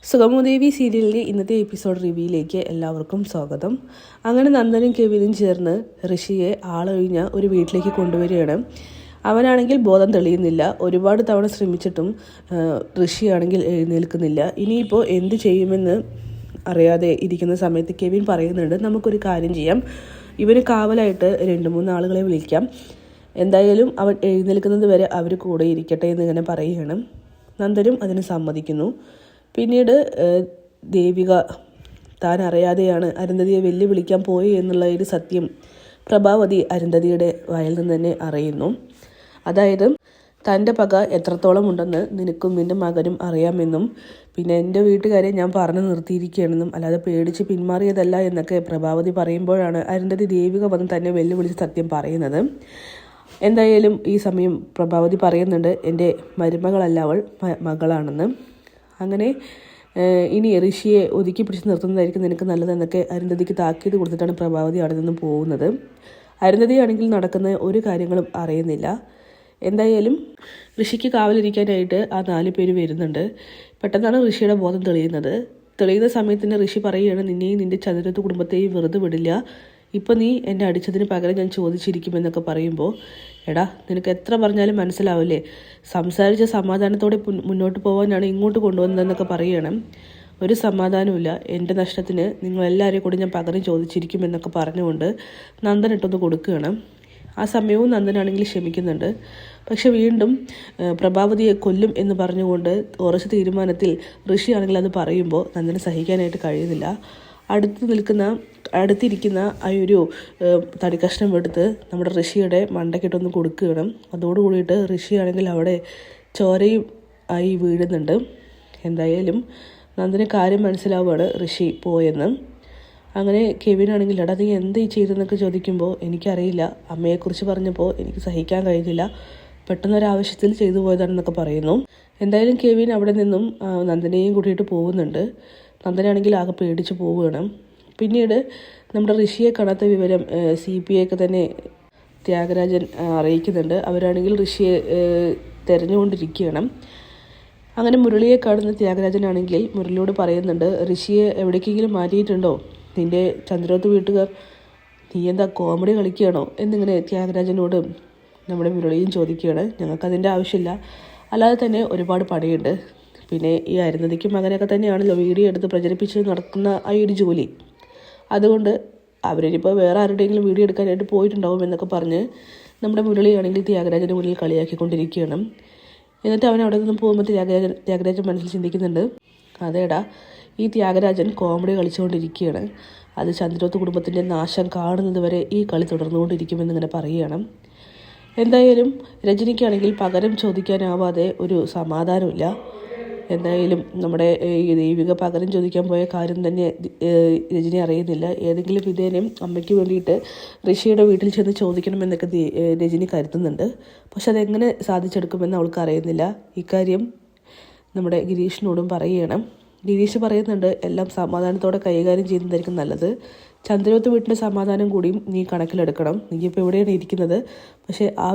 സുഗമദേവി സീരിയലിലെ ഇന്നത്തെ എപ്പിസോഡ് റിവ്യൂയിലേക്ക് എല്ലാവർക്കും സ്വാഗതം. അങ്ങനെ നന്ദനും കെവിനും ചേർന്ന് ഋഷിയെ ആളൊഴിഞ്ഞ ഒരു വീട്ടിലേക്ക് കൊണ്ടുവരികയാണ്. അവനാണെങ്കിൽ ബോധം തെളിയുന്നില്ല. ഒരുപാട് തവണ ശ്രമിച്ചിട്ടും ഋഷിയാണെങ്കിൽ എഴുന്നേൽക്കുന്നില്ല. ഇനിയിപ്പോൾ എന്ത് ചെയ്യുമെന്ന് അറിയാതെ ഇരിക്കുന്ന സമയത്ത് കെവിൻ പറയുന്നുണ്ട്, നമുക്കൊരു കാര്യം ചെയ്യാം, ഇവന് കാവലായിട്ട് 2-3 ആളുകളെ വിളിക്കാം, എന്തായാലും അവൻ എഴുന്നേൽക്കുന്നത് വരെ അവർ കൂടെ ഇരിക്കട്ടെ എന്നിങ്ങനെ പറയുകയാണ്. നന്ദനും അതിന് സമ്മതിക്കുന്നു. പിന്നീട് ദേവിക താൻ അറിയാതെയാണ് അരുന്ധതിയെ വെല്ലുവിളിക്കാൻ പോയി എന്നുള്ള ഒരു സത്യം പ്രഭാവതി അരുന്ധതിയുടെ വായിൽ നിന്ന് തന്നെ അറിയുന്നു. അതായത് തൻ്റെ പക എത്രത്തോളം ഉണ്ടെന്ന് നിനക്കും നിൻ്റെ മകനും അറിയാമെന്നും പിന്നെ എൻ്റെ വീട്ടുകാരെ ഞാൻ പറഞ്ഞു നിർത്തിയിരിക്കുകയാണെന്നും അല്ലാതെ പേടിച്ച് പിന്മാറിയതല്ല എന്നൊക്കെ പ്രഭാവതി പറയുമ്പോഴാണ് അരുന്ധതി ദേവിക വന്ന് തന്നെ വെല്ലുവിളിച്ച് സത്യം പറയുന്നത്. എന്തായാലും ഈ സമയം പ്രഭാവതി പറയുന്നുണ്ട്, എൻ്റെ മരുമകളല്ല അവൾ, മകളാണെന്ന്. അങ്ങനെ ഇനി ഋഷിയെ ഒതുക്കി പിടിച്ച് നിർത്തുന്നതായിരിക്കും നിനക്ക് നല്ലതെന്നൊക്കെ അരുന്ധതിക്ക് താക്കീത് കൊടുത്തിട്ടാണ് പ്രഭാവതി അവിടെ നിന്നും പോകുന്നത്. അരുന്ധതിയാണെങ്കിൽ നടക്കുന്ന ഒരു കാര്യങ്ങളും അറിയുന്നില്ല. എന്തായാലും ഋഷിക്ക് കാവലിരിക്കാനായിട്ട് ആ 4 പേര് വരുന്നുണ്ട്. പെട്ടെന്നാണ് ഋഷിയുടെ ബോധം തെളിയുന്ന സമയത്തിന് ഋഷി പറയുകയാണ്, നിന്നെയും നിൻ്റെ ചതുരത്ത് കുടുംബത്തെയും വെറുതെ വിടില്ല, ഇപ്പം നീ എന്നെ അടിച്ചതിന് പകരം ഞാൻ ചോദിച്ചിരിക്കുമെന്നൊക്കെ പറയുമ്പോൾ, എടാ നിനക്ക് എത്ര പറഞ്ഞാലും മനസ്സിലാവില്ലേ, സംസാരിച്ച സമാധാനത്തോടെ മുന്നോട്ട് പോകാനാണ് ഇങ്ങോട്ട് കൊണ്ടുവന്നതെന്നൊക്കെ പറയണം. ഒരു സമാധാനമില്ല, എൻ്റെ നഷ്ടത്തിന് നിങ്ങളെല്ലാവരെയും കൂടി ഞാൻ പകരം ചോദിച്ചിരിക്കുമെന്നൊക്കെ പറഞ്ഞുകൊണ്ട് നന്ദൻ ഇട്ടൊന്ന് കൊടുക്കുകയാണ്. ആ സമയവും നന്ദനാണെങ്കിൽ ക്ഷമിക്കുന്നുണ്ട്. പക്ഷെ വീണ്ടും പ്രഭാവതിയെ കൊല്ലും എന്ന് പറഞ്ഞുകൊണ്ട് ഉറച്ച തീരുമാനത്തിൽ ഋഷിയാണെങ്കിൽ അത് പറയുമ്പോൾ നന്ദന് സഹിക്കാനായിട്ട് കഴിയുന്നില്ല. അടുത്തിരിക്കുന്ന ആ ഒരു തടിക്കഷ്ണം എടുത്ത് നമ്മുടെ ഋഷിയുടെ മണ്ടക്കിട്ടൊന്ന് കൊടുക്കുകയാണ്. അതോടുകൂടിയിട്ട് ഋഷിയാണെങ്കിൽ അവിടെ ചോരയും ആയി വീഴുന്നുണ്ട്. എന്തായാലും നന്ദന് കാര്യം മനസ്സിലാവുകയാണ് ഋഷി പോയെന്ന്. അങ്ങനെ കെവിനാണെങ്കിൽ എടാ നീ എന്ത് ചെയ്തെന്നൊക്കെ ചോദിക്കുമ്പോൾ, എനിക്കറിയില്ല, അമ്മയെക്കുറിച്ച് പറഞ്ഞപ്പോൾ എനിക്ക് സഹിക്കാൻ കഴിഞ്ഞില്ല, പെട്ടെന്നൊരാവശ്യത്തിൽ ചെയ്തു പോയതാണെന്നൊക്കെ പറയുന്നു. എന്തായാലും കെവിൻ അവിടെ നിന്നും നന്ദനെയും കൂട്ടിയിട്ട് പോകുന്നുണ്ട്. നന്ദനാണെങ്കിൽ ആകെ പേടിച്ച് പോവുകയാണ്. പിന്നീട് നമ്മുടെ ഋഷിയെ കാണാത്ത വിവരം CPI ഒക്കെ തന്നെ ത്യാഗരാജൻ അറിയിക്കുന്നുണ്ട്. അവരാണെങ്കിൽ ഋഷിയെ തിരഞ്ഞുകൊണ്ടിരിക്കുകയാണ്. അങ്ങനെ മുരളിയെ കാണുന്ന ത്യാഗരാജനാണെങ്കിൽ മുരളിയോട് പറയുന്നുണ്ട്, ഋഷിയെ എവിടേക്കെങ്കിലും മാറ്റിയിട്ടുണ്ടോ, നിൻ്റെ ചന്ദ്രോത്ത് വീട്ടുകാർ, നീ എന്താ കോമഡി കളിക്കുകയാണോ എന്നിങ്ങനെ ത്യാഗരാജനോട് നമ്മുടെ മുരളിയും ചോദിക്കുകയാണ്. ഞങ്ങൾക്കതിൻ്റെ ആവശ്യമില്ല, അല്ലാതെ തന്നെ ഒരുപാട് പണിയുണ്ട്. പിന്നെ ഈ അരുന്ധതിക്കും മകനൊക്കെ തന്നെയാണല്ലോ വീഡിയോ എടുത്ത് പ്രചരിപ്പിച്ച് നടക്കുന്ന ആ ഒരു ജോലി, അതുകൊണ്ട് അവരിപ്പോൾ വേറെ ആരുടെയെങ്കിലും വീഡിയോ എടുക്കാനായിട്ട് പോയിട്ടുണ്ടാവും എന്നൊക്കെ പറഞ്ഞ് നമ്മുടെ മുരളിയാണെങ്കിൽ ത്യാഗരാജൻ്റെ മുന്നിൽ കളിയാക്കിക്കൊണ്ടിരിക്കുകയാണ്. എന്നിട്ട് അവൻ അവിടെ നിന്നും പോകുമ്പോൾ ത്യാഗരാജൻ മനസ്സിൽ ചിന്തിക്കുന്നുണ്ട്, അതേടാ ഈ ത്യാഗരാജൻ കോമഡി കളിച്ചുകൊണ്ടിരിക്കുകയാണ്, അത് ചന്ദ്രോത്ത് കുടുംബത്തിൻ്റെ നാശം കാണുന്നത് വരെ ഈ കളി തുടർന്നുകൊണ്ടിരിക്കുമെന്നിങ്ങനെ പറയുകയാണ്. എന്തായാലും രജനിക്കാണെങ്കിൽ പകരം ചോദിക്കാനാവാതെ ഒരു സമാധാനമില്ല. എന്തായാലും നമ്മുടെ ഈ ദേവിക പകരം ചോദിക്കാൻ പോയ കാര്യം തന്നെ രജനി അറിയുന്നില്ല. ഏതെങ്കിലും വിധേനയും അമ്മയ്ക്ക് വേണ്ടിയിട്ട് ഋഷിയുടെ വീട്ടിൽ ചെന്ന് ചോദിക്കണമെന്നൊക്കെ രജനി കരുതുന്നുണ്ട്. പക്ഷെ അതെങ്ങനെ സാധിച്ചെടുക്കുമെന്ന് അവൾക്ക് അറിയുന്നില്ല. ഇക്കാര്യം നമ്മുടെ ഗിരീഷിനോടും പറയുകയാണ്. ഗിരീഷ് പറയുന്നുണ്ട്, എല്ലാം സമാധാനത്തോടെ കൈകാര്യം ചെയ്യുന്നതായിരിക്കും നല്ലത്, ചന്ദ്രോത്ത് വീട്ടിൻ്റെ സമാധാനം കൂടിയും നീ കണക്കിലെടുക്കണം, നീയിപ്പോൾ എവിടെയാണ് ഇരിക്കുന്നത്, പക്ഷേ ആ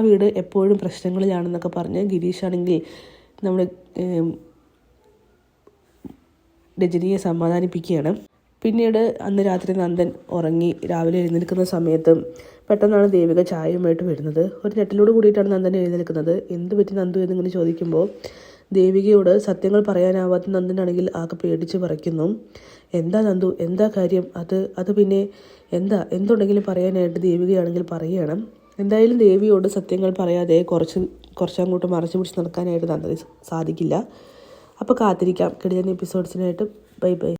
വീട് എപ്പോഴും പ്രശ്നങ്ങളിലാണെന്നൊക്കെ പറഞ്ഞ് ഗിരീഷാണെങ്കിൽ നമ്മുടെ രജനിയെ സമാധാനിപ്പിക്കുകയാണ്. പിന്നീട് അന്ന് രാത്രി നന്ദൻ ഉറങ്ങി രാവിലെ എഴുന്നേൽക്കുന്ന സമയത്ത് പെട്ടെന്നാണ് ദേവിക ചായയുമായിട്ട് വരുന്നത്. ഒരു ഞെട്ടലോട് കൂടിയിട്ടാണ് നന്ദൻ എഴുന്നേൽക്കുന്നത്. എന്ത് പറ്റി നന്ദു എന്നിങ്ങനെ ചോദിക്കുമ്പോൾ ദേവികയോട് സത്യങ്ങൾ പറയാനാവാത്ത നന്ദനാണെങ്കിൽ ആകെ പേടിച്ച് പറയ്ക്കുന്നു. എന്താ നന്ദു, എന്താ കാര്യം, അത് പിന്നെ എന്തുണ്ടെങ്കിലും പറയാനായിട്ട് ദേവികയാണെങ്കിൽ പറയുകയാണ്. എന്തായാലും ദേവിയോട് സത്യങ്ങൾ പറയാതെ കുറച്ചങ്ങോട്ട് മറച്ചു പിടിച്ച് നടക്കാനായിട്ട് നന്ദന് സാധിക്കില്ല. അപ്പോൾ കാത്തിരിക്കാം കിടിലൻ എപ്പിസോഡ്സിനായിട്ട്. Bye bye.